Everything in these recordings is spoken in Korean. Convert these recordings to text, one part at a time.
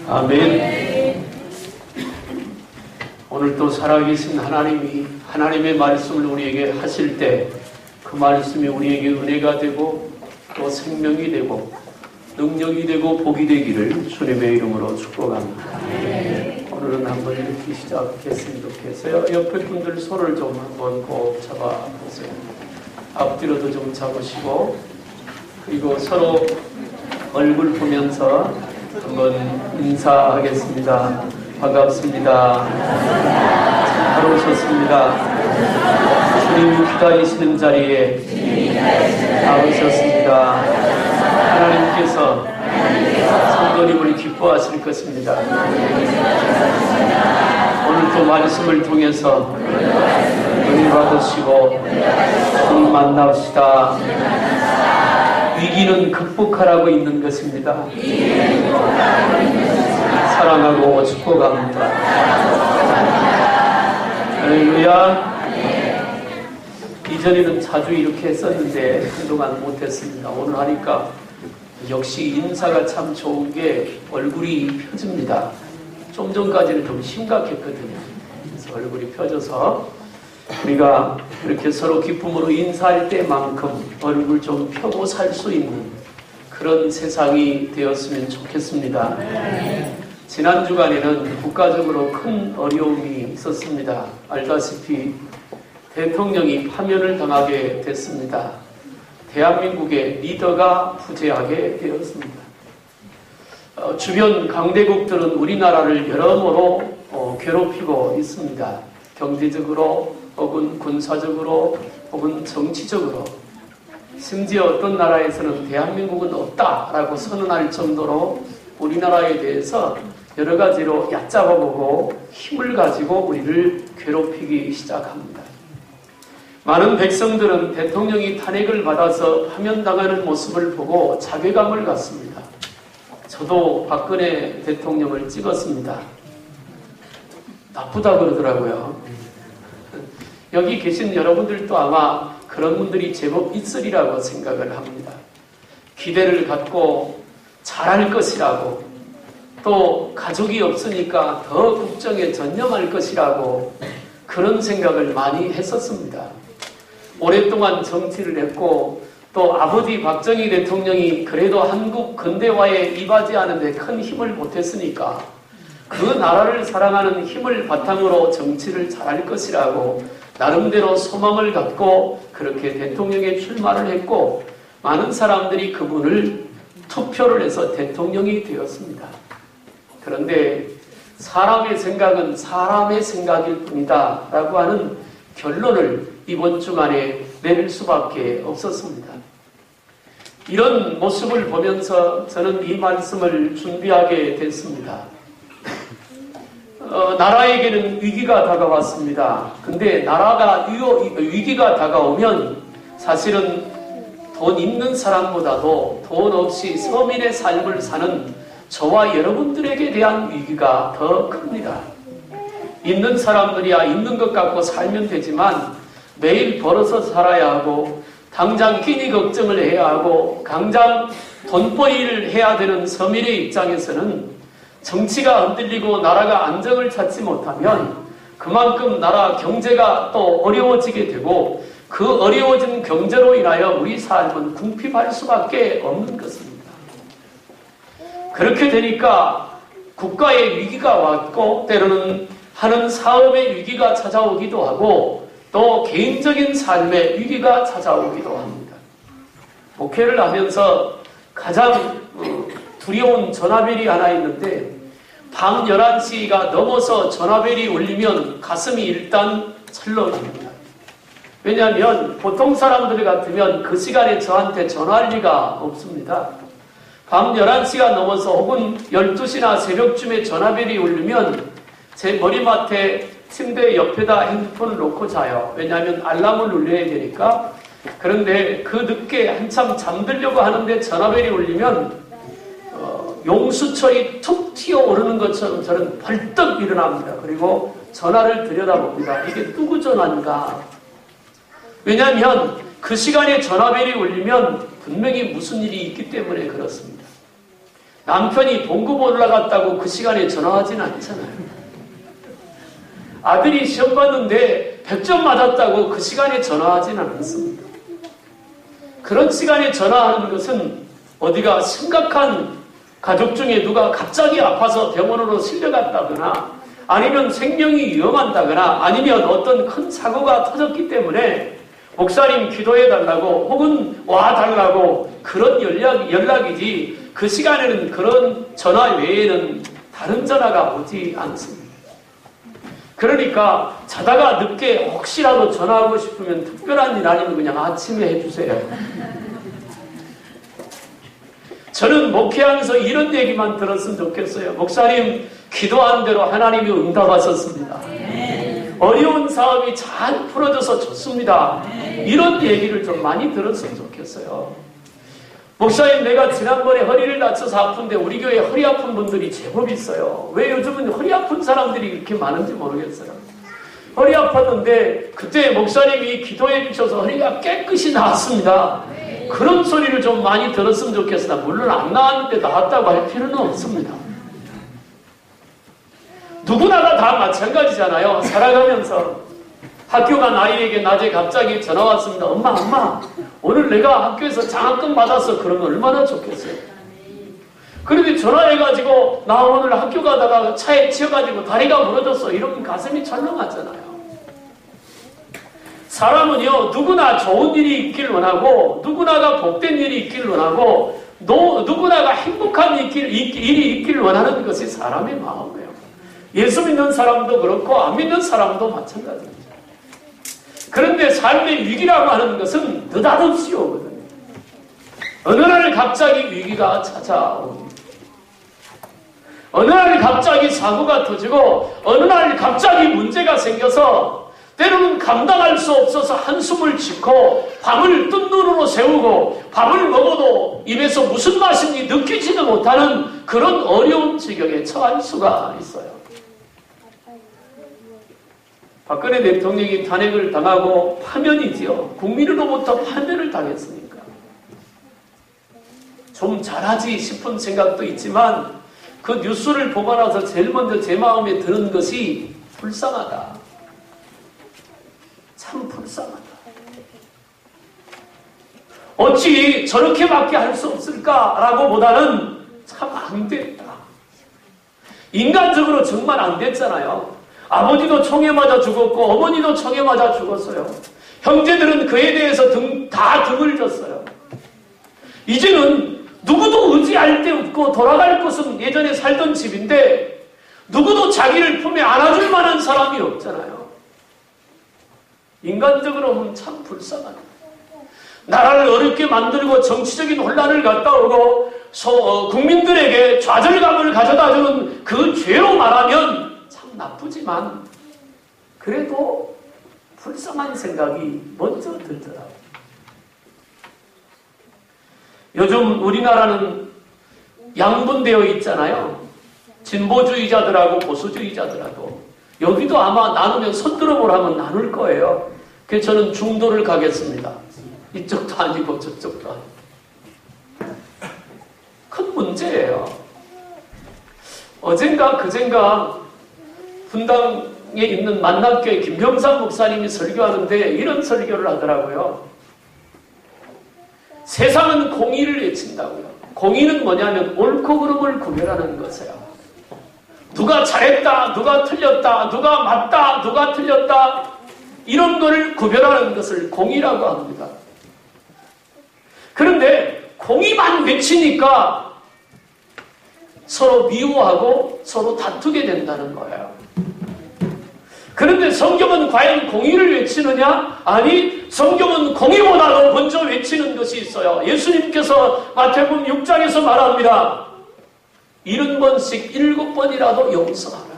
아멘. 오늘 또 살아계신 하나님이 하나님의 말씀을 우리에게 하실 때 그 말씀이 우리에게 은혜가 되고 또 생명이 되고 능력이 되고 복이 되기를 주님의 이름으로 축복합니다. 오늘은 한번 이렇게 시작했으면 좋겠어요. 옆에 분들 손을 좀 한번 꼭 잡아보세요. 앞뒤로도 좀 잡으시고, 그리고 서로 얼굴 보면서 한번 인사하겠습니다. 반갑습니다. 잘 오셨습니다. 주님 기다리시는 자리에 나오셨습니다. 하나님께서 성도님을 기뻐하실 것입니다. 오늘 또 말씀을 통해서 은혜 받으시고 주님 만납시다. 위기는 극복하라고 있는 것입니다. 사랑하고 축복합니다. 할렐루야. 이전에는 자주 이렇게 했었는데 한동안 못했습니다. 오늘 하니까 역시 인사가 참 좋은 게 얼굴이 펴집니다. 좀 전까지는 좀 심각했거든요. 그래서 얼굴이 펴져서 우리가 이렇게 서로 기쁨으로 인사할 때만큼 얼굴 좀 펴고 살 수 있는 그런 세상이 되었으면 좋겠습니다. 지난 주간에는 국가적으로 큰 어려움이 있었습니다. 알다시피 대통령이 파면을 당하게 됐습니다. 대한민국의 리더가 부재하게 되었습니다. 주변 강대국들은 우리나라를 여러모로 괴롭히고 있습니다. 경제적으로 혹은 군사적으로 혹은 정치적으로, 심지어 어떤 나라에서는 대한민국은 없다라고 선언할 정도로 우리나라에 대해서 여러 가지로 얕잡아보고 힘을 가지고 우리를 괴롭히기 시작합니다. 많은 백성들은 대통령이 탄핵을 받아서 파면당하는 모습을 보고 자괴감을 갖습니다. 저도 박근혜 대통령을 찍었습니다. 나쁘다 그러더라고요. 여기 계신 여러분들도 아마 그런 분들이 제법 있으리라고 생각을 합니다. 기대를 갖고 잘할 것이라고, 또 가족이 없으니까 더 국정에 전념할 것이라고 그런 생각을 많이 했었습니다. 오랫동안 정치를 했고, 또 아버지 박정희 대통령이 그래도 한국 근대화에 이바지하는 데 큰 힘을 보탰으니까 그 나라를 사랑하는 힘을 바탕으로 정치를 잘할 것이라고 나름대로 소망을 갖고 그렇게 대통령에 출마를 했고, 많은 사람들이 그분을 투표를 해서 대통령이 되었습니다. 그런데 사람의 생각은 사람의 생각일 뿐이다 라고 하는 결론을 이번 주간에 내릴 수밖에 없었습니다. 이런 모습을 보면서 저는 이 말씀을 준비하게 됐습니다. 나라에게는 위기가 다가왔습니다. 근데 나라가 위기가 다가오면 사실은 돈 있는 사람보다도 돈 없이 서민의 삶을 사는 저와 여러분들에게 대한 위기가 더 큽니다. 있는 사람들이야 있는 것 갖고 살면 되지만 매일 벌어서 살아야 하고, 당장 끼니 걱정을 해야 하고, 당장 돈벌이를 해야 되는 서민의 입장에서는 정치가 흔들리고 나라가 안정을 찾지 못하면 그만큼 나라 경제가 또 어려워지게 되고, 그 어려워진 경제로 인하여 우리 삶은 궁핍할 수밖에 없는 것입니다. 그렇게 되니까 국가의 위기가 왔고, 때로는 하는 사업의 위기가 찾아오기도 하고, 또 개인적인 삶의 위기가 찾아오기도 합니다. 목회를 하면서 가장 두려운 전화벨이 하나 있는데, 밤 11시가 넘어서 전화벨이 울리면 가슴이 일단 철렁입니다. 왜냐하면 보통 사람들 같으면 그 시간에 저한테 전화할 리가 없습니다. 밤 11시가 넘어서 혹은 12시나 새벽쯤에 전화벨이 울리면 제 머리맡에 침대 옆에다 핸드폰을 놓고 자요. 왜냐하면 알람을 울려야 되니까. 그런데 그 늦게 한참 잠들려고 하는데 전화벨이 울리면 용수철이 툭 튀어오르는 것처럼 저는 벌떡 일어납니다. 그리고 전화를 들여다봅니다. 이게 누구 전화인가? 왜냐하면 그 시간에 전화벨이 울리면 분명히 무슨 일이 있기 때문에 그렇습니다. 남편이 봉급 올라갔다고 그 시간에 전화하진 않잖아요. 아들이 시험 봤는데 100점 맞았다고 그 시간에 전화하진 않습니다. 그런 시간에 전화하는 것은 어디가 심각한 가족 중에 누가 갑자기 아파서 병원으로 실려갔다거나 아니면 생명이 위험한다거나 아니면 어떤 큰 사고가 터졌기 때문에 목사님 기도해달라고 혹은 와달라고 그런 연락이지 그 시간에는 그런 전화 외에는 다른 전화가 오지 않습니다. 그러니까 자다가 늦게 혹시라도 전화하고 싶으면 특별한 일 아니면 그냥 아침에 해주세요. 저는 목회하면서 이런 얘기만 들었으면 좋겠어요. 목사님 기도한 대로 하나님이 응답하셨습니다. 어려운 사업이 잘 풀어져서 좋습니다. 이런 얘기를 좀 많이 들었으면 좋겠어요. 목사님 내가 지난번에 허리를 다쳐서 아픈데 우리 교회에 허리 아픈 분들이 제법 있어요. 왜 요즘은 허리 아픈 사람들이 이렇게 많은지 모르겠어요. 허리 아팠는데 그때 목사님이 기도해 주셔서 허리가 깨끗이 나았습니다. 그런 소리를 좀 많이 들었으면 좋겠으나 물론 안 나왔는데 나왔다고 할 필요는 없습니다. 누구나가 다 마찬가지잖아요. 살아가면서 학교 간 아이에게 낮에 갑자기 전화 왔습니다. 엄마 오늘 내가 학교에서 장학금 받았어. 그러면 얼마나 좋겠어요. 그런데 전화해가지고 나 오늘 학교 가다가 차에 치여가지고 다리가 무너졌어. 이러면 가슴이 철렁하잖아요. 사람은요 누구나 좋은 일이 있길 원하고 누구나가 복된 일이 있길 원하고 누구나가 행복한 일이 있길 원하는 것이 사람의 마음이에요. 예수 믿는 사람도 그렇고 안 믿는 사람도 마찬가지입니다. 그런데 삶의 위기라고 하는 것은 느닷없이 오거든요. 어느 날 갑자기 위기가 찾아옵니다. 어느 날 갑자기 사고가 터지고 어느 날 갑자기 문제가 생겨서 때로는 감당할 수 없어서 한숨을 짓고 밥을 뜬 눈으로 세우고 밥을 먹어도 입에서 무슨 맛인지 느끼지도 못하는 그런 어려운 지경에 처할 수가 있어요. 박근혜 대통령이 탄핵을 당하고 파면이지요. 국민으로부터 파면을 당했으니까. 좀 잘하지 싶은 생각도 있지만 그 뉴스를 보고 나서 제일 먼저 제 마음에 드는 것이 불쌍하다. 참 불쌍하다. 어찌 저렇게밖에 할 수 없을까라고 보다는 참 안 됐다. 인간적으로 정말 안 됐잖아요. 아버지도 총에 맞아 죽었고 어머니도 총에 맞아 죽었어요. 형제들은 그에 대해서 다 등을 졌어요. 이제는 누구도 의지할 데 없고 돌아갈 곳은 예전에 살던 집인데 누구도 자기를 품에 안아줄 만한 사람이 없잖아요. 인간적으로 보면 참 불쌍하다. 나라를 어렵게 만들고 정치적인 혼란을 갖다 오고 국민들에게 좌절감을 가져다주는 그 죄로 말하면 참 나쁘지만 그래도 불쌍한 생각이 먼저 들더라고요. 요즘 우리나라는 양분되어 있잖아요. 진보주의자들하고 보수주의자들하고. 여기도 아마 나누면 손 들어보라면 나눌 거예요. 그래서 저는 중도를 가겠습니다. 이쪽도 아니고 저쪽도 아니고. 큰 문제예요. 어젠가 그젠가 분당에 있는 만납교회 김병삼 목사님이 설교하는데 이런 설교를 하더라고요. 세상은 공의를 외친다고요. 공의는 뭐냐면 옳고 그름을 구별하는 것이에요. 누가 잘했다, 누가 틀렸다, 누가 맞다, 누가 틀렸다 이런 거를 구별하는 것을 공의라고 합니다. 그런데 공의만 외치니까 서로 미워하고 서로 다투게 된다는 거예요. 그런데 성경은 과연 공의를 외치느냐? 아니, 성경은 공의보다도 먼저 외치는 것이 있어요. 예수님께서 마태복음 6장에서 말합니다. 70번씩 7번이라도 용서하라.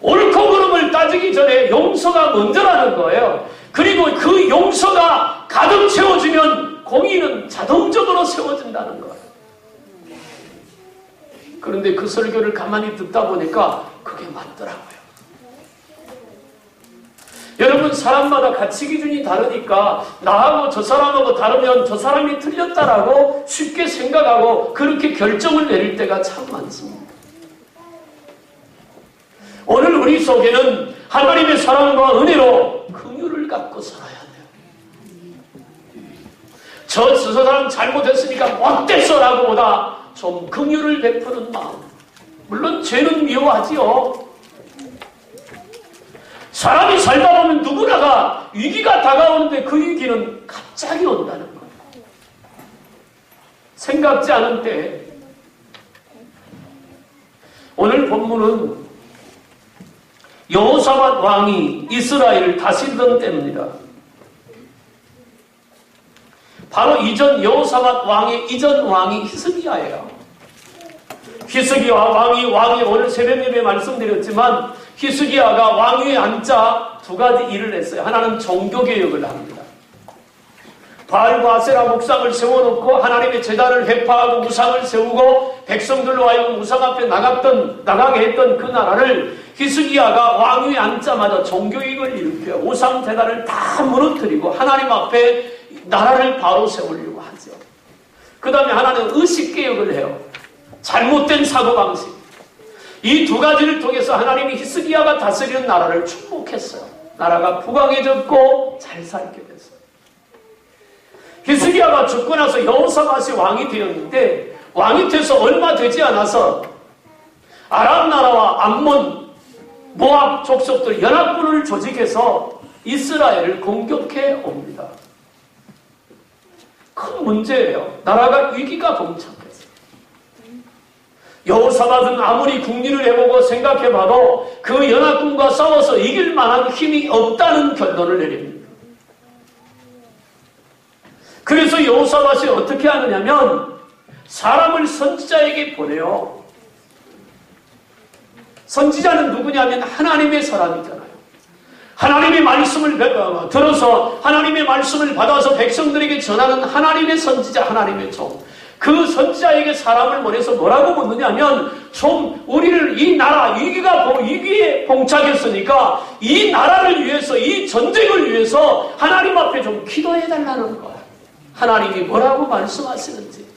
옳고 그름을 따지기 전에 용서가 먼저라는 거예요. 그리고 그 용서가 가득 채워지면 공의는 자동적으로 세워진다는 거예요. 그런데 그 설교를 가만히 듣다 보니까 그게 맞더라고요. 여러분, 사람마다 가치 기준이 다르니까 나하고 저 사람하고 다르면 저 사람이 틀렸다라고 쉽게 생각하고 그렇게 결정을 내릴 때가 참 많습니다. 오늘 우리 속에는 하나님의 사랑과 은혜로 긍휼을 갖고 살아야 돼요. 저 사람 잘못했으니까 못됐어라고 보다 좀 긍휼을 베푸는 마음. 물론 죄는 미워하지요. 사람이 살다 보면 누구나가 위기가 다가오는데 그 위기는 갑자기 온다는 거예요. 생각지 않은 때. 오늘 본문은 여호사밧 왕이 이스라엘을 다스리던 때입니다. 바로 이전 여호사밧 왕의 이전 왕이 히스기야예요. 히스기야 왕이 오늘 새벽 예배에 말씀드렸지만 히스기야가 왕위에 앉자 두 가지 일을 했어요. 하나는 종교개혁을 합니다. 바알과 아세라 목상을 세워놓고 하나님의 제단을 회파하고 우상을 세우고 백성들로 하여금 우상 앞에 나가게 했던 그 나라를 히스기야가 왕위에 앉자마자 종교개혁을 일으켜요. 우상 제단을 다 무너뜨리고 하나님 앞에 나라를 바로 세우려고 하죠. 그 다음에 하나는 의식개혁을 해요. 잘못된 사고방식. 이 두 가지를 통해서 하나님이 히스기야가 다스리는 나라를 축복했어요. 나라가 부강해졌고 잘 살게 됐어요. 히스기야가 죽고 나서 여호사밧이 왕이 되었는데 왕이 돼서 얼마 되지 않아서 아람 나라와 암몬, 모압 족속들 연합군을 조직해서 이스라엘을 공격해 옵니다. 큰 문제예요. 나라가 위기가 봉착했어요. 여호사밧은 아무리 궁리를 해보고 생각해봐도 그 연합군과 싸워서 이길 만한 힘이 없다는 결론을 내립니다. 그래서 여호사밧이 어떻게 하느냐면 사람을 선지자에게 보내요. 선지자는 누구냐면 하나님의 사람이잖아요. 하나님의 말씀을 들어서 하나님의 말씀을 받아서 백성들에게 전하는 하나님의 선지자, 하나님의 종. 그 선지자에게 사람을 보내서 뭐라고 묻느냐면 좀 우리를 이 나라 위기에 봉착했으니까 이 나라를 위해서 이 전쟁을 위해서 하나님 앞에 좀 기도해달라는 거야. 하나님이 뭐라고 말씀하시는지.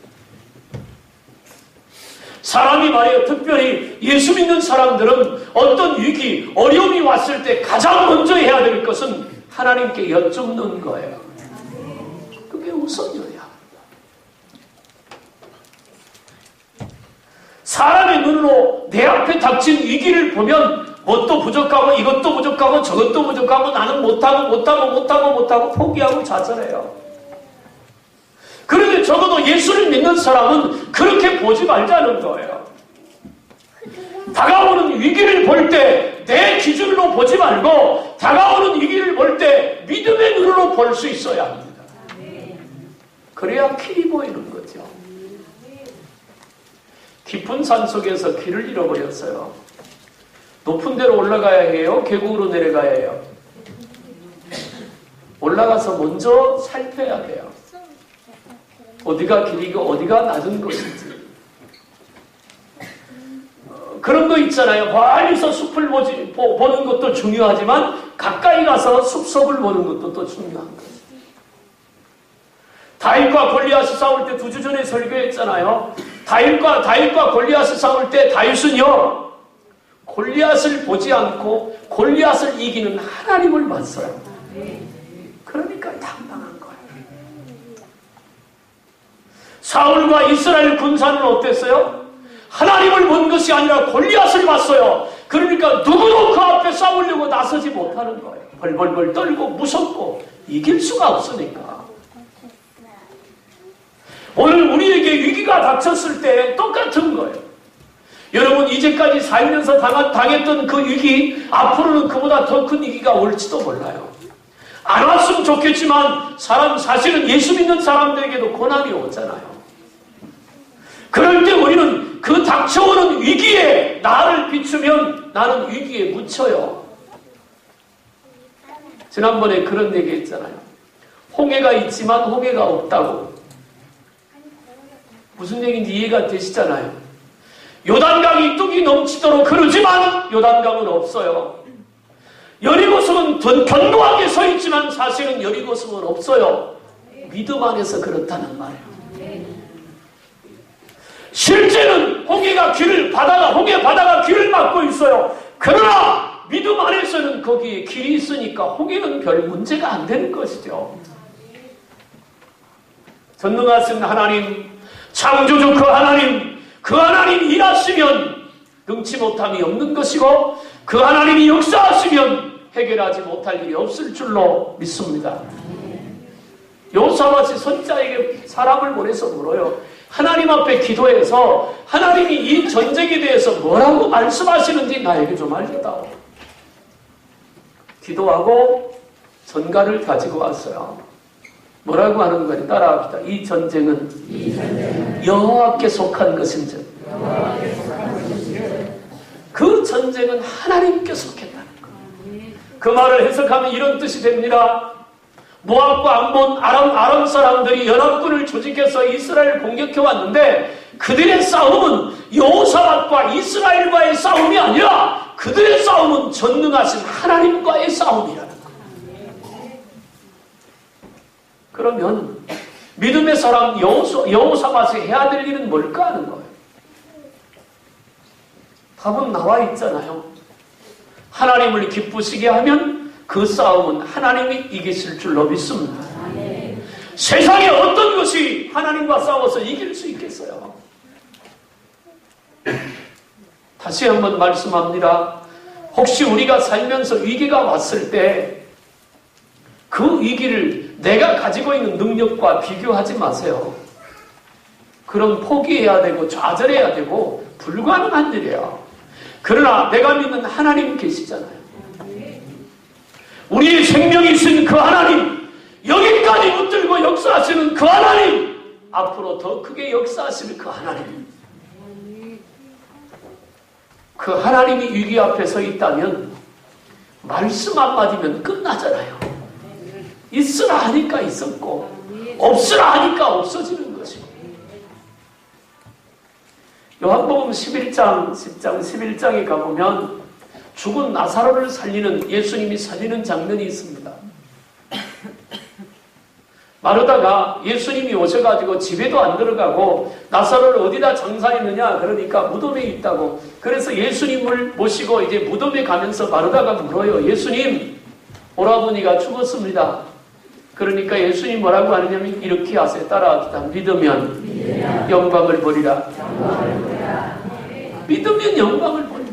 사람이 말이에요. 특별히 예수 믿는 사람들은 어떤 위기, 어려움이 왔을 때 가장 먼저 해야 될 것은 하나님께 여쭙는 거예요. 그게 우선이에요. 사람의 눈으로 내 앞에 닥친 위기를 보면 뭣도 부족하고 이것도 부족하고 저것도 부족하고 나는 못하고 포기하고 좌절해요. 그런데 적어도 예수를 믿는 사람은 그렇게 보지 말자는 거예요. 다가오는 위기를 볼 때 내 기준으로 보지 말고 다가오는 위기를 볼 때 믿음의 눈으로 볼 수 있어야 합니다. 그래야 길이 보이는 거죠. 깊은 산 속에서 길을 잃어버렸어요. 높은 데로 올라가야 해요? 계곡으로 내려가야 해요? 올라가서 먼저 살펴야 돼요. 어디가 길이고 어디가 낮은 것인지. 그런 거 있잖아요. 멀리서 숲을 보는 것도 중요하지만 가까이 가서 숲속을 보는 것도 또 중요한 거죠. 다윗과 골리앗이 싸울 때 2주 전에 설교했잖아요. 다윗과 골리앗이 싸울 때 다윗은요, 골리앗을 보지 않고 골리앗을 이기는 하나님을 봤어요. 그러니까 당당한 거예요. 사울과 이스라엘 군사는 어땠어요? 하나님을 본 것이 아니라 골리앗을 봤어요. 그러니까 누구도 그 앞에 싸우려고 나서지 못하는 거예요. 벌벌벌 떨고 무섭고 이길 수가 없으니까. 오늘 우리에게 위기가 닥쳤을 때 똑같은 거예요. 여러분, 이제까지 살면서 당했던 그 위기, 앞으로는 그보다 더 큰 위기가 올지도 몰라요. 안 왔으면 좋겠지만 사실은 예수 믿는 사람들에게도 고난이 오잖아요. 그럴 때 우리는 그 닥쳐오는 위기에 나를 비추면 나는 위기에 묻혀요. 지난번에 그런 얘기 했잖아요. 홍해가 있지만 홍해가 없다고. 무슨 얘기인지 이해가 되시잖아요. 요단강이 뚝이 넘치도록 흐르지만 요단강은 없어요. 여리고성은 견고하게 서 있지만 사실은 여리고성은 없어요. 믿음 안에서 그렇다는 말이에요. 실제는 홍해 바다가 길을 막고 있어요. 그러나 믿음 안에서는 거기에 길이 있으니까 홍해는 별 문제가 안 되는 것이죠. 전능하신 하나님, 창조주 그 하나님 일하시면 능치 못함이 없는 것이고 그 하나님이 역사하시면 해결하지 못할 일이 없을 줄로 믿습니다. 여호사밧이 선지자에게 사람을 보내서 물어요. 하나님 앞에 기도해서 하나님이 이 전쟁에 대해서 뭐라고 말씀하시는지 나에게 좀 알려다오. 기도하고 전갈을 가지고 왔어요. 뭐라고 하는 거니? 따라합시다. 이 전쟁은 여호와께 속한 것인즉 그 전쟁은 하나님께 속했다는 거예요. 그 말을 해석하면 이런 뜻이 됩니다. 모압과 암몬, 아람 사람들이 연합군을 조직해서 이스라엘을 공격해 왔는데 그들의 싸움은 여호사밧과 이스라엘과의 싸움이 아니라 그들의 싸움은 전능하신 하나님과의 싸움이라는 거예요. 그러면 믿음의 사람 여호사밧이 해야 될 일은 뭘까 하는 거예요. 답은 나와 있잖아요. 하나님을 기쁘시게 하면 그 싸움은 하나님이 이기실 줄로 믿습니다. 세상에 어떤 것이 하나님과 싸워서 이길 수 있겠어요? 다시 한번 말씀합니다. 혹시 우리가 살면서 위기가 왔을 때 그 위기를 내가 가지고 있는 능력과 비교하지 마세요. 그럼 포기해야 되고 좌절해야 되고 불가능한 일이에요. 그러나 내가 믿는 하나님 계시잖아요. 우리의 생명이 있은 그 하나님, 여기까지 붙들고 역사하시는 그 하나님, 앞으로 더 크게 역사하실 그 하나님, 그 하나님이 위기 앞에 서 있다면 말씀 한마디면 끝나잖아요. 있으라 하니까 있었고 없으라 하니까 없어지는 것이고. 요한복음 11장 10장 11장에 가보면 죽은 나사로를 살리는, 예수님이 살리는 장면이 있습니다. 마르다가 예수님이 오셔가지고 집에도 안 들어가고 나사로를 어디다 장사했느냐 그러니까 무덤에 있다고. 그래서 예수님을 모시고 이제 무덤에 가면서 마르다가 물어요. 예수님, 오라버니가 죽었습니다. 그러니까 예수님 뭐라고 하느냐면 이렇게 하세요. 따라합시다. 믿으면 영광을 보리라. 믿으면 영광을 본다.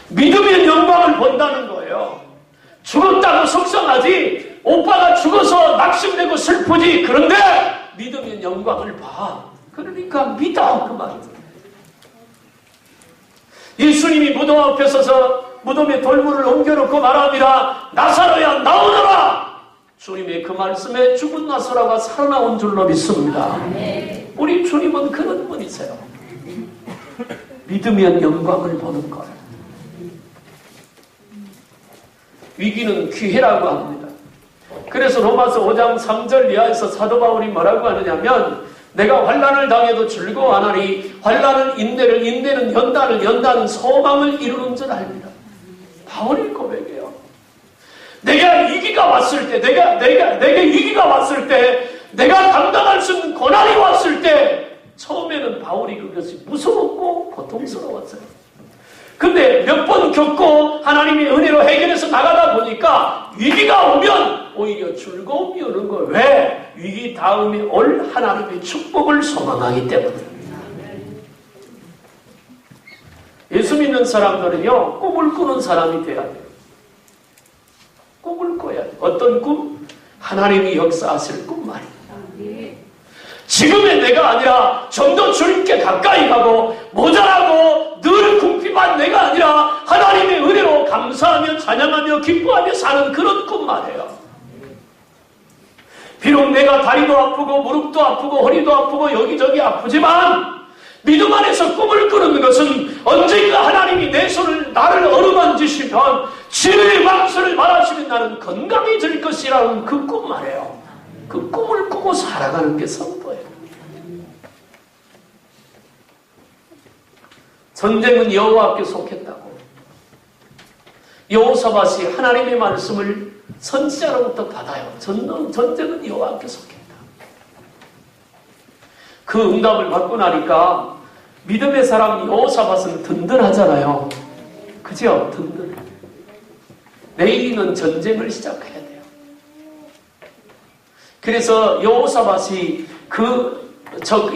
믿으면 영광을 본다는 거예요. 죽었다고 속상하지, 오빠가 죽어서 낙심되고 슬프지. 그런데 믿으면 영광을 봐. 그러니까 믿어, 그 말이죠. 예수님이 무덤 앞에 서서 무덤에 돌문을 옮겨놓고 말합니다. 나사로야 나오너라. 주님의 그 말씀에 죽은 나사로가 살아나온 줄로 믿습니다. 우리 주님은 그런 분이세요. 믿으면 영광을 보는 거예요. 위기는 기회라고 합니다. 그래서 로마서 5장 3절 이하에서 사도 바울이 뭐라고 하느냐면, 내가 환난을 당해도 즐거워하나니 환난은 인내를, 인내는 연단을, 연단은 소망을 이루는 줄 압니다. 바울의 고백이에요. 내가 위기가 왔을 때, 내게 위기가 왔을 때, 내가 감당할 수 있는 고난이 왔을 때, 처음에는 바울이 그것이 무서웠고 고통스러웠어요. 근데 몇 번 겪고 하나님의 은혜로 해결해서 나가다 보니까 위기가 오면 오히려 즐거움이 오는 거예요. 왜? 위기 다음에 올 하나님의 축복을 소망하기 때문입니다. 예수 믿는 사람들은요, 꿈을 꾸는 사람이 돼야 돼요. 꿈을 꿔야 돼요. 어떤 꿈? 하나님이 역사하실 꿈 말입니다. 지금의 내가 아니라 좀 더 주님께 가까이 가고 모자라고 늘 궁핍한 내가 아니라 하나님의 은혜로 감사하며 찬양하며 기뻐하며 사는 그런 꿈 말이에요. 비록 내가 다리도 아프고 무릎도 아프고 허리도 아프고 여기저기 아프지만 믿음 안에서 꿈을 꾸는 것은 언젠가 하나님이 내 손을 나를 어루만지시면 치료의 방수를 말하시면 나는 건강해질 것이라는 그 꿈 말이에요. 그 꿈을 꾸고 살아가는 게 성도예요. 전쟁은 여호와께 속했다고. 여호사밧이 하나님의 말씀을 선지자로부터 받아요. 전쟁은 여호와께 속했다. 그 응답을 받고 나니까 믿음의 사람 여호사밧은 든든하잖아요. 그죠? 든든해. 내일이는 전쟁을 시작해야 돼요. 그래서 여호사밧이 그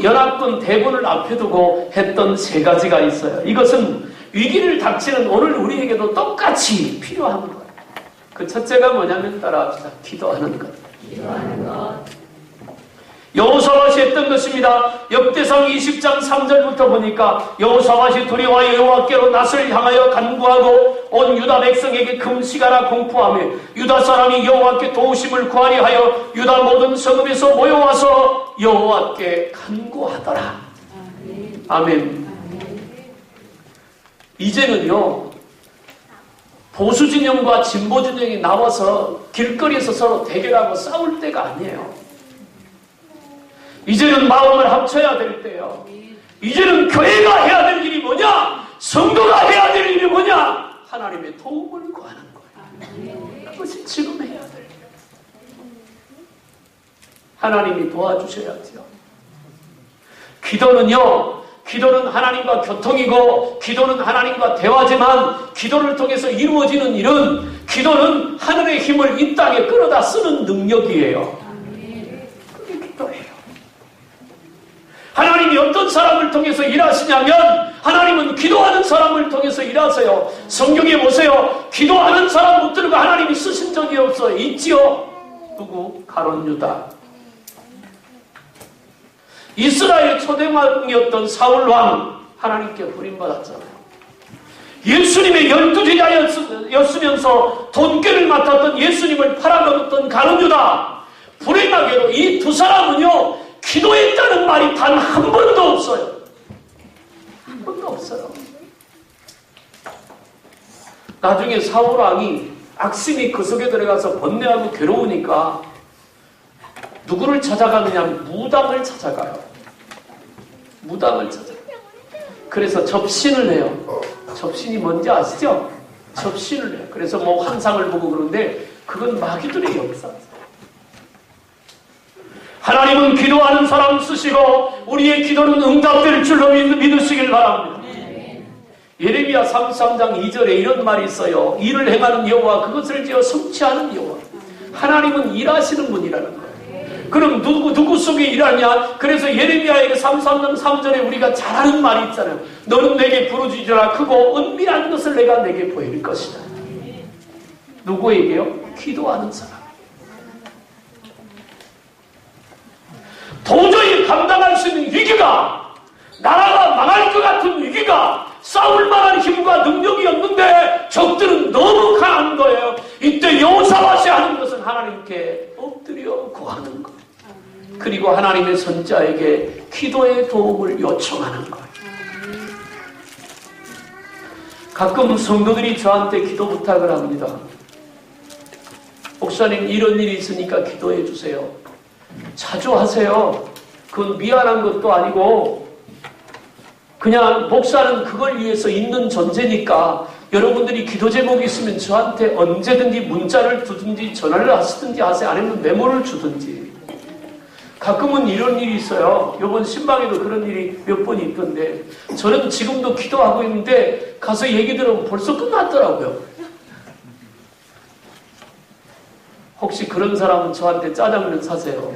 연합군 대군을 앞에 두고 했던 세 가지가 있어요. 이것은 위기를 닥치는 오늘 우리에게도 똑같이 필요한 거예요. 그 첫째가 뭐냐면 따라합시다. 기도하는 것. 기도하는 것. 여호사밧이 했던 것입니다. 역대상 20장 3절부터 보니까 여호사밧이 두려워하여 여호와께로 낯을 향하여 간구하고 온 유다 백성에게 금식하라 공포하며 유다 사람이 여호와께 도우심을 구하려 하여 유다 모든 성읍에서 모여와서 여호와께 간구하더라. 아멘. 이제는요, 보수 진영과 진보 진영이 나와서 길거리에서 서로 대결하고 싸울 때가 아니에요. 이제는 마음을 합쳐야 될 때요. 이제는 교회가 해야 될 일이 뭐냐? 성도가 해야 될 일이 뭐냐? 하나님의 도움을 구하는 거예요. 그것이 지금 해야 될 일이에요. 하나님이 도와주셔야죠. 기도는 하나님과 교통이고 기도는 하나님과 대화지만 기도를 통해서 이루어지는 일은 기도는 하늘의 힘을 이 땅에 끌어다 쓰는 능력이에요. 그게 기도예요. 하나님이 어떤 사람을 통해서 일하시냐면 하나님은 기도하는 사람을 통해서 일하세요. 성경에 보세요. 기도하는 사람 붙들고 하나님이 쓰신 적이 없어요. 있지요? 누구? 가룟 유다. 이스라엘 초대왕이었던 사울왕 하나님께 부림받았잖아요. 예수님의 12제자였으면서 돈꾀를 맡았던 예수님을 팔아먹었던 가룟 유다. 불행하게도 이 두 사람은요, 기도했다는 말이 단 한 번도 없어요. 한 번도 없어요. 나중에 사울왕이 악신이 그 속에 들어가서 번뇌하고 괴로우니까 누구를 찾아가느냐? 무당을 찾아가요. 무당을 찾아가요. 그래서 접신을 해요. 접신이 뭔지 아시죠? 접신을 해요. 그래서 뭐 환상을 보고 그러는데 그건 마귀들의 역사죠. 하나님은 기도하는 사람 쓰시고 우리의 기도는 응답될 줄로 믿으시길 바랍니다. 예레미야 33장 2절에 이런 말이 있어요. 일을 행하는 여호와 그것을 지어 성취하는 여호와. 하나님은 일하시는 분이라는 거예요. 그럼 누구 속에 일하냐? 그래서 예레미야에게 33장 3절에 우리가 잘 아는 말이 있잖아요. 너는 내게 부르짖으라. 크고 은밀한 것을 내가 내게 보일 것이다. 누구에게요? 기도하는 사람. 도저히 감당할 수 있는 위기가, 나라가 망할 것 같은 위기가, 싸울 만한 힘과 능력이 없는데 적들은 너무 강한 거예요. 이때 여호사밧이 하는 것은 하나님께 엎드려 구하는 거예요. 그리고 하나님의 선자에게 기도의 도움을 요청하는 거예요. 가끔 성도들이 저한테 기도 부탁을 합니다. 목사님 이런 일이 있으니까 기도해 주세요. 자주 하세요. 그건 미안한 것도 아니고 그냥 목사는 그걸 위해서 있는 존재니까 여러분들이 기도 제목이 있으면 저한테 언제든지 문자를 주든지 전화를 하시든지 하세요. 아니면 메모를 주든지. 가끔은 이런 일이 있어요. 이번 신방에도 그런 일이 몇 번 있던데 저는 지금도 기도하고 있는데 가서 얘기 들으면 벌써 끝났더라고요. 혹시 그런 사람은 저한테 짜장면 사세요.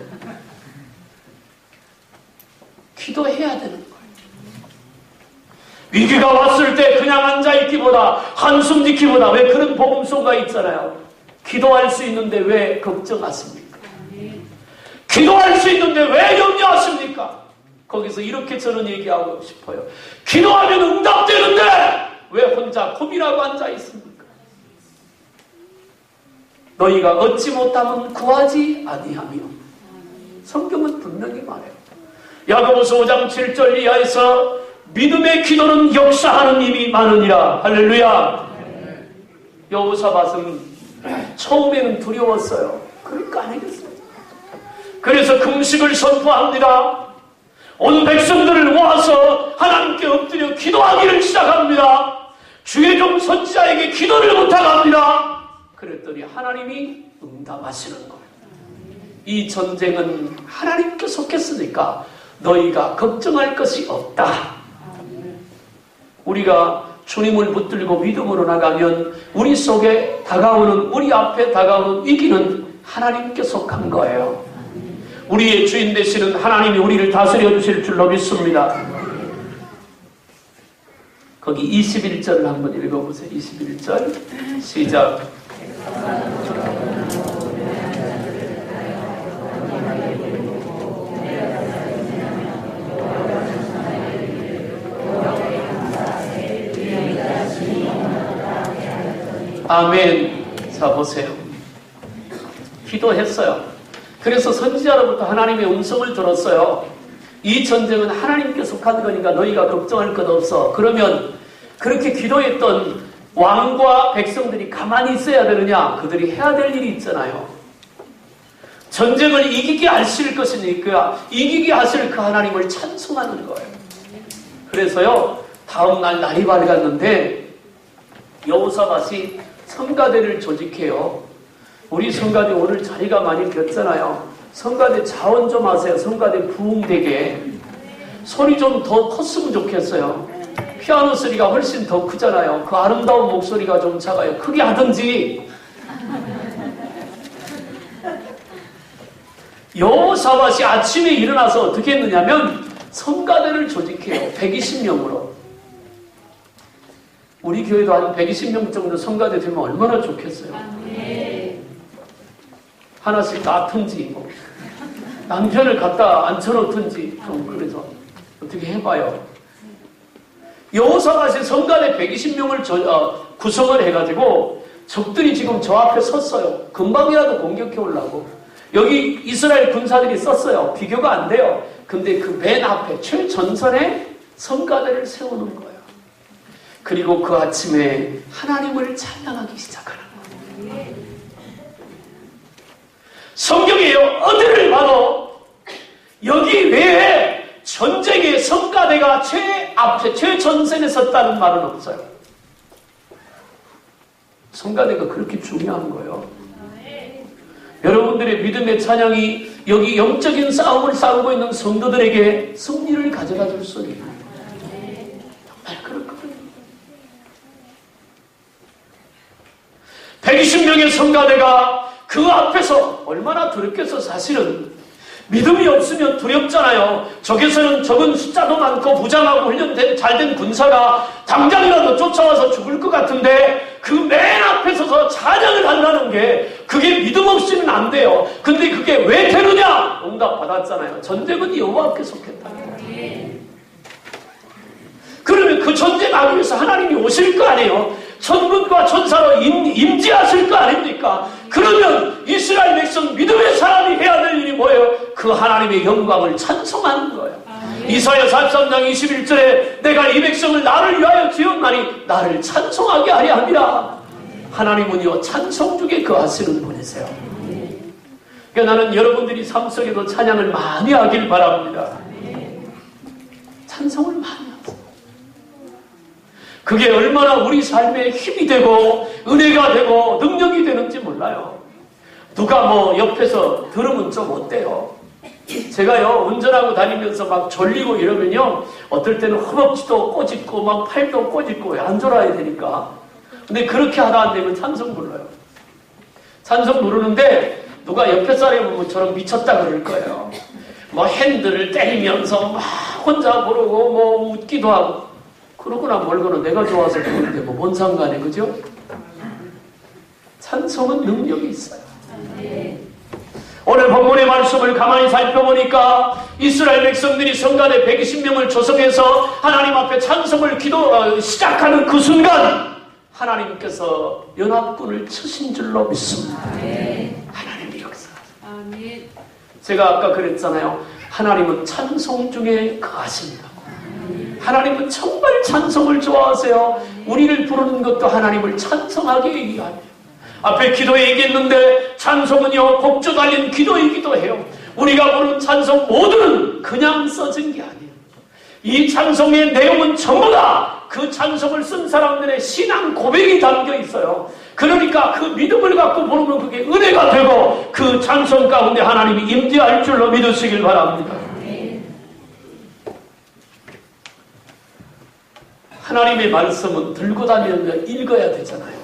기도해야 되는 거예요. 위기가 왔을 때 그냥 앉아있기보다 한숨 짓기보다 왜 그런 복음서가 있잖아요. 기도할 수 있는데 왜 걱정하십니까? 기도할 수 있는데 왜 염려하십니까? 거기서 이렇게 저는 얘기하고 싶어요. 기도하면 응답되는데 왜 혼자 고민하고 앉아있습니까? 너희가 얻지 못하면 구하지 아니하며. 성경은 분명히 말해요. 야고보서 5장 7절 이하에서 믿음의 기도는 역사하는 힘이 많으니라. 할렐루야. 여호사밧은 처음에는 두려웠어요. 그러니까 안 하겠어요. 그래서 금식을 선포합니다. 온 백성들을 모아서 하나님께 엎드려 기도하기를 시작합니다. 주의 종 선지자에게 기도를 부탁합니다. 그랬더니 하나님이 응답하시는 거예요. 이 전쟁은 하나님께 속했으니까 너희가 걱정할 것이 없다. 우리가 주님을 붙들고 믿음으로 나가면 우리 속에 다가오는, 우리 앞에 다가오는 위기는 하나님께 속한 거예요. 우리의 주인 되시는 하나님이 우리를 다스려 주실 줄로 믿습니다. 거기 21절을 한번 읽어보세요. 21절 시작. 아멘. 자, 보세요. 기도했어요. 그래서 선지자로부터 하나님의 음성을 들었어요. 이 전쟁은 하나님께 속한 거니까 너희가 걱정할 것 없어. 그러면 그렇게 기도했던 왕과 백성들이 가만히 있어야 되느냐? 그들이 해야 될 일이 있잖아요. 전쟁을 이기게 하실 것이니까 이기게 하실 그 하나님을 찬송하는 거예요. 그래서요, 다음날 날이 밝았는데 여호사밧이 성가대를 조직해요. 우리 성가대 오늘 자리가 많이 비었잖아요. 성가대 자원 좀 하세요. 성가대 부흥되게. 소리 좀 더 컸으면 좋겠어요. 피아노 소리가 훨씬 더 크잖아요. 그 아름다운 목소리가 좀 작아요. 크게 하든지. 여호사밧이 아침에 일어나서 어떻게 했느냐면 성가대를 조직해요. 120명으로. 우리 교회도 한 120명 정도 성가대 되면 얼마나 좋겠어요. 하나씩 낳든지 뭐 남편을 갖다 앉혀놓든지 좀 그래서 어떻게 해봐요. 여호사밧이 성가대 120명을 구성을 해가지고 적들이 지금 저 앞에 섰어요. 금방이라도 공격해 오려고. 여기 이스라엘 군사들이 썼어요. 비교가 안 돼요. 근데 그 맨 앞에 최전선에 성가대를 세우는 거예요. 그리고 그 아침에 하나님을 찬양하기 시작하는 거예요. 성경에요, 어디를 봐도 여기 외에 전쟁의 성가대가 최앞에 최전선에 섰다는 말은 없어요. 성가대가 그렇게 중요한 거예요. 여러분들의 믿음의 찬양이 여기 영적인 싸움을 싸우고 있는 성도들에게 승리를 가져다 줄 소리예요. 정말 그렇거든요. 120명의 성가대가 그 앞에서 얼마나 두렵겠어. 사실은 믿음이 없으면 두렵잖아요. 적은 숫자도 많고 부장하고 훈련된 잘된 군사가 당장이라도 쫓아와서 죽을 것 같은데 그 맨 앞에 서서 찬양을 한다는 게 그게 믿음 없이는 안 돼요. 근데 그게 왜 되느냐? 응답 받았잖아요. 전쟁은 여호와께 속했다. 그러면 그 전쟁하기 위해서 하나님이 오실 거 아니에요. 천군과 천사로 임재하실 거 아닙니까? 그러면 이스라엘 백성 믿음의 사람이 해야 될 일이 뭐예요? 그 하나님의 영광을 찬송하는 거예요. 이사야 43장 21절에 내가 이 백성을 나를 위하여 지었나니 나를 찬송하게 하려 함이라. 하나님은요, 찬송 중에 거하시는 분이세요. 그러니까 나는 여러분들이 삶 속에도 찬양을 많이 하길 바랍니다. 찬송을 많이 하세요. 그게 얼마나 우리 삶에 힘이 되고 은혜가 되고 능력이 되는지 몰라요. 누가 뭐 옆에서 들으면 좀 어때요? 제가요, 운전하고 다니면서 막 졸리고 이러면요, 어떨 때는 허벅지도 꼬집고 막 팔도 꼬집고 안 졸아야 되니까. 근데 그렇게 하다 안 되면 찬송 불러요. 찬송 부르는데 누가 옆에 사람이 보면 저런 미쳤다 그럴 거예요. 뭐 핸들을 때리면서 막 혼자 부르고 뭐 웃기도 하고. 그러거나 말거나 내가 좋아서 그러는데 뭐 뭔 상관이, 그죠? 찬송은 능력이 있어요. 오늘 본문의 말씀을 가만히 살펴보니까 이스라엘 백성들이 성가대 120명을 조성해서 하나님 앞에 찬송을 시작하는 그 순간 하나님께서 연합군을 치신 줄로 믿습니다. 하나님의 역사하세요. 제가 아까 그랬잖아요. 하나님은 찬송 중에 거하십니다. 하나님은 정말 찬송을 좋아하세요. 우리를 부르는 것도 하나님을 찬송하게 얘기합니다. 앞에 기도에 얘기했는데 찬송은요, 곡조 달린 기도이기도 해요. 우리가 부르는 찬송 모두는 그냥 써진 게 아니에요. 이 찬송의 내용은 전부 다 그 찬송을 쓴 사람들의 신앙 고백이 담겨 있어요. 그러니까 그 믿음을 갖고 부르면 그게 은혜가 되고 그 찬송 가운데 하나님이 임재할 줄로 믿으시길 바랍니다. 하나님의 말씀은 들고 다니면서 읽어야 되잖아요.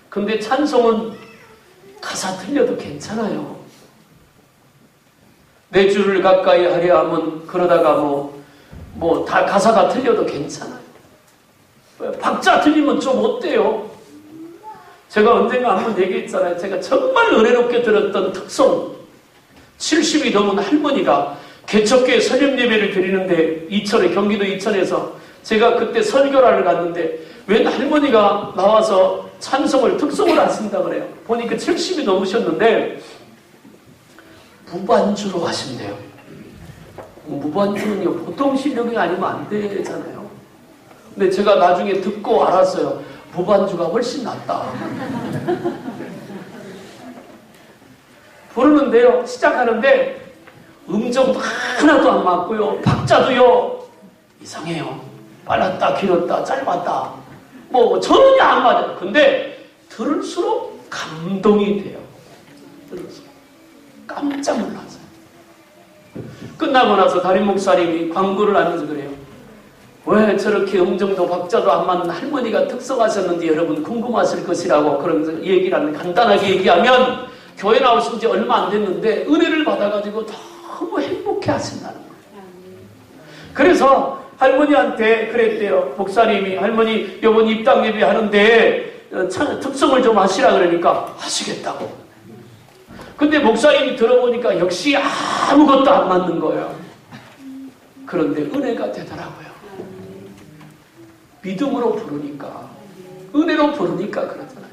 근데 찬송은 가사 틀려도 괜찮아요. 내 주를 가까이 하려 하면 그러다가 다 가사가 틀려도 괜찮아요. 박자 틀리면 좀 어때요? 제가 언젠가 한번 얘기했잖아요. 제가 정말 은혜롭게 들었던 특송, 70이 넘은 할머니가 개척교회 설립 예배를 드리는데 경기도 이천에서 제가 그때 설교를 갔는데 웬 할머니가 나와서 찬송을 특송을 하신다 그래요. 보니까 70이 넘으셨는데 무반주로 하신대요. 무반주는요 보통 실력이 아니면 안 되잖아요. 근데 제가 나중에 듣고 알았어요. 무반주가 훨씬 낫다. 부르는데요, 시작하는데 음정도 하나도 안 맞고요, 박자도요 이상해요. 빨랐다, 길었다, 짧았다, 전혀 안 맞아요. 근데 들을수록 감동이 돼요. 들을수록 깜짝 놀랐어요. 끝나고 나서 담임 목사님이 광고를 하면서 그래요. 왜 저렇게 음정도 박자도 안 맞는 할머니가 특성하셨는지 여러분 궁금하실 것이라고 그러면서 간단하게 얘기하면 교회 나오신 지 얼마 안 됐는데 은혜를 받아가지고 너무 행복해 하신다는 거예요. 그래서 할머니한테 그랬대요. 목사님이 할머니 이번 입당 예배 하는데 특성을 좀 하시라 그러니까 하시겠다고. 근데 목사님이 들어보니까 역시 아무것도 안 맞는 거예요. 그런데 은혜가 되더라고요. 믿음으로 부르니까, 은혜로 부르니까 그러잖아요.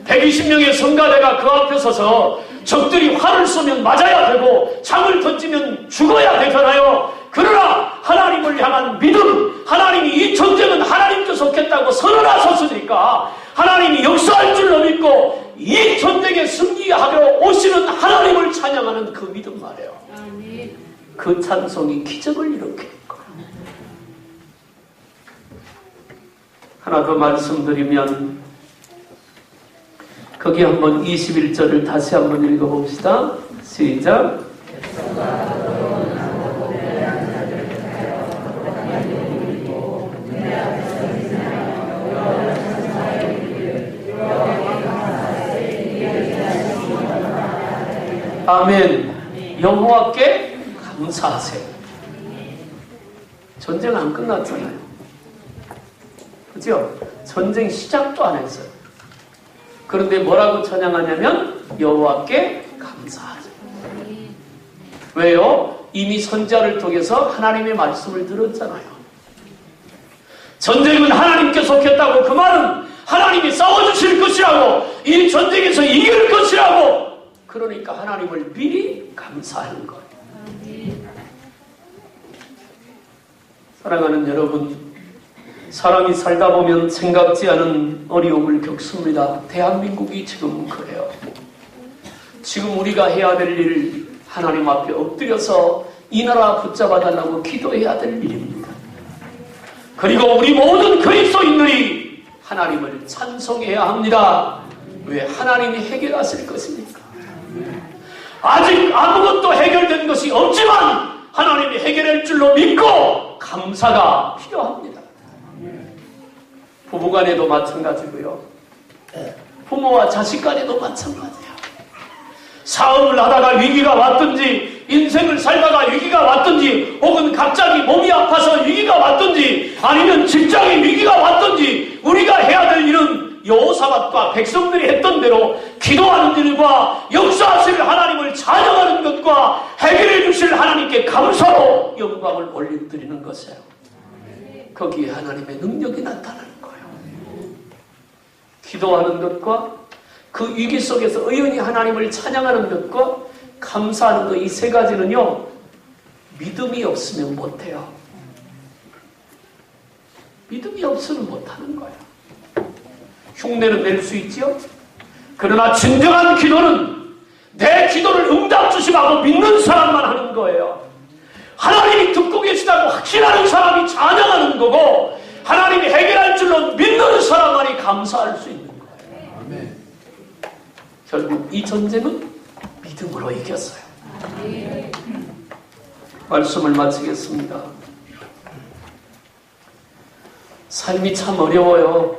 120명의 성가대가 그 앞에 서서 적들이 활을 쏘면 맞아야 되고 창을 던지면 죽어야 되잖아요. 그러나 하나님을 향한 믿음, 하나님이 이 전쟁은 하나님께 속했다고 선언하셨으니까 하나님이 역사할 줄로 믿고 이 전쟁에 승리하러 오시는 하나님을 찬양하는 그 믿음 말이에요. 그 찬송이 기적을 일으키는 거예요. 하나 더 말씀드리면 거기 한번 21절을 다시 한번 읽어봅시다. 시작. 아멘. 여호와께 감사하세요. 전쟁 안 끝났잖아요. 그죠? 전쟁 시작도 안 했어요. 그런데 뭐라고 찬양하냐면 여호와께 감사하세요. 왜요? 이미 선지자를 통해서 하나님의 말씀을 들었잖아요. 전쟁은 하나님께 속했다고, 그 말은 하나님이 싸워주실 것이라고, 이 전쟁에서 이길 것이라고. 그러니까 하나님을 미리 감사하는 거예요. 사랑하는 여러분, 사람이 살다 보면 생각지 않은 어려움을 겪습니다. 대한민국이 지금 그래요. 지금 우리가 해야 될 일, 하나님 앞에 엎드려서 이 나라 붙잡아 달라고 기도해야 될 일입니다. 그리고 우리 모든 그리스도인들이 하나님을 찬송해야 합니다. 왜? 하나님이 해결하실 것이니까. 아직 아무것도 해결된 것이 없지만 하나님이 해결할 줄로 믿고 감사가 필요합니다. 부부간에도 마찬가지고요. 부모와 자식 간에도 마찬가지예요. 사업을 하다가 위기가 왔든지, 인생을 살다가 위기가 왔든지, 혹은 갑자기 몸이 아파서 위기가 왔든지, 아니면 직장에 위기가 왔든지, 우리가 해야 될 일은 여호사밧과 백성들이 했던 대로 기도하는 일과 역사하실 하나님을 찬양하는 것과 해결해 주실 하나님께 감사로 영광을 올려드리는 것이에요. 거기에 하나님의 능력이 나타나는 거예요. 기도하는 것과 그 위기 속에서 의연히 하나님을 찬양하는 것과 감사하는 것, 이 세 가지는요, 믿음이 없으면 못해요. 믿음이 없으면 못하는 거예요. 흉내는 낼 수 있지요? 그러나 진정한 기도는 내 기도를 응답 주시라고 믿는 사람만 하는 거예요. 하나님이 듣고 계시다고 확신하는 사람이 찬양하는 거고, 하나님이 해결할 줄로 믿는 사람만이 감사할 수 있는 거예요. 아멘. 결국 이 전쟁은 믿음으로 이겼어요. 말씀을 마치겠습니다. 삶이 참 어려워요.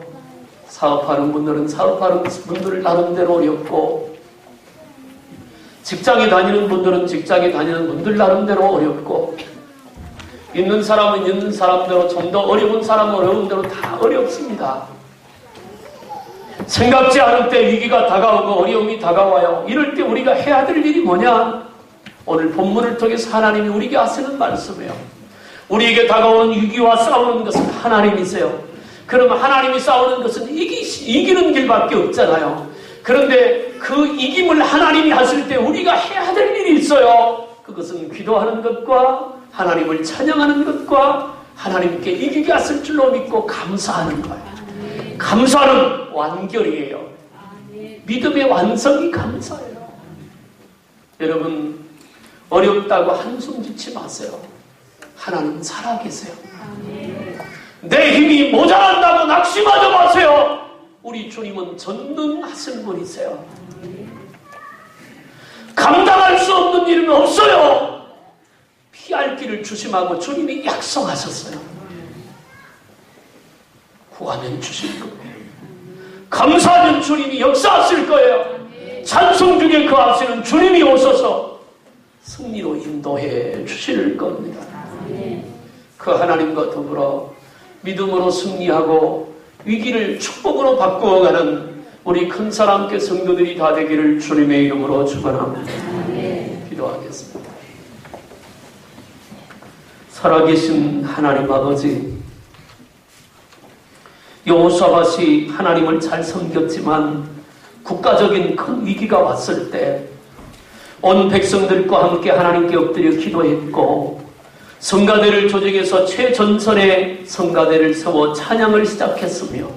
사업하는 분들은 사업하는 분들 나름대로 어렵고, 직장에 다니는 분들은 직장에 다니는 분들 나름대로 어렵고, 있는 사람은 있는 사람대로, 좀 더 어려운 사람은 어려운 대로 다 어렵습니다. 생각지 않을 때 위기가 다가오고 어려움이 다가와요. 이럴 때 우리가 해야 될 일이 뭐냐? 오늘 본문을 통해서 하나님이 우리에게 하시는 말씀이에요. 우리에게 다가오는 위기와 싸우는 것은 하나님이세요. 그러면 하나님이 싸우는 것은 이기는 길밖에 없잖아요. 그런데 그 이김을 하나님이 하실 때 우리가 해야 될 일이 있어요. 그것은 기도하는 것과 하나님을 찬양하는 것과 하나님께 이기게 하실 줄로 믿고 감사하는 거예요. 감사는 완결이에요. 믿음의 완성이 감사예요. 여러분, 어렵다고 한숨 짓지 마세요. 하나님 살아계세요. 내 힘이 모자란다고 낙심하지 마세요. 우리 주님은 전능하신 분이세요. 감당할 수 없는 일은 없어요. 피할 길을 주심하고 주님이 약속하셨어요. 구하면 주실 거예요. 감사하면 주님이 역사하실 거예요. 찬송 중에 그 하시는 주님이 오셔서 승리로 인도해 주실 겁니다. 그 하나님과 더불어 믿음으로 승리하고 위기를 축복으로 바꾸어가는 우리 큰 사랑교회 성도들이 다 되기를 주님의 이름으로 축원합니다. 기도하겠습니다. 살아계신 하나님 아버지, 여호사밧이 하나님을 잘 섬겼지만 국가적인 큰 위기가 왔을 때 온 백성들과 함께 하나님께 엎드려 기도했고, 성가대를 조정해서 최전선의 성가대를 세워 찬양을 시작했으며,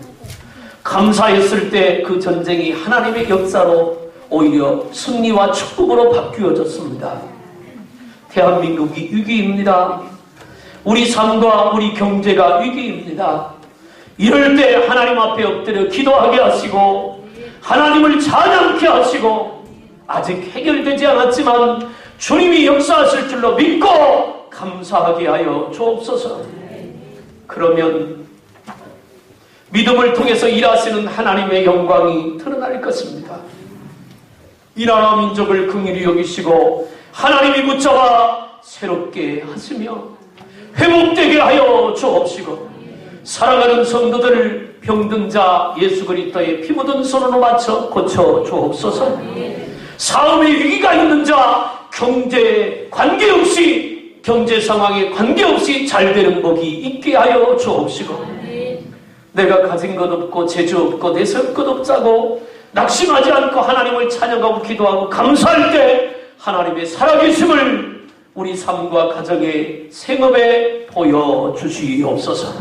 감사했을 때 그 전쟁이 하나님의 역사로 오히려 승리와 축복으로 바뀌어졌습니다. 대한민국이 위기입니다. 우리 삶과 우리 경제가 위기입니다. 이럴 때 하나님 앞에 엎드려 기도하게 하시고 하나님을 찬양케 하시고, 아직 해결되지 않았지만 주님이 역사하실 줄로 믿고 감사하게 하여 주옵소서. 그러면 믿음을 통해서 일하시는 하나님의 영광이 드러날 것입니다. 이 나라 민족을 긍휼히 여기시고 하나님이 붙잡아 새롭게 하시며 회복되게 하여 주옵시고, 사랑하는 성도들을 병든 자 예수 그리스도의 피 묻은 손으로 맞춰 고쳐 주옵소서. 사업의 위기가 있는 자 경제 관계없이, 경제 상황에 관계없이 잘 되는 복이 있게 하여 주옵시고, 내가 가진 것 없고 재주 없고 내세울 것 없자고 낙심하지 않고 하나님을 찬양하고 기도하고 감사할 때 하나님의 살아계심을 우리 삶과 가정의 생업에 보여주시옵소서.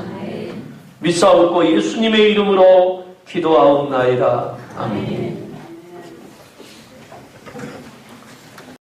믿사옵고 예수님의 이름으로 기도하옵나이다. 아멘.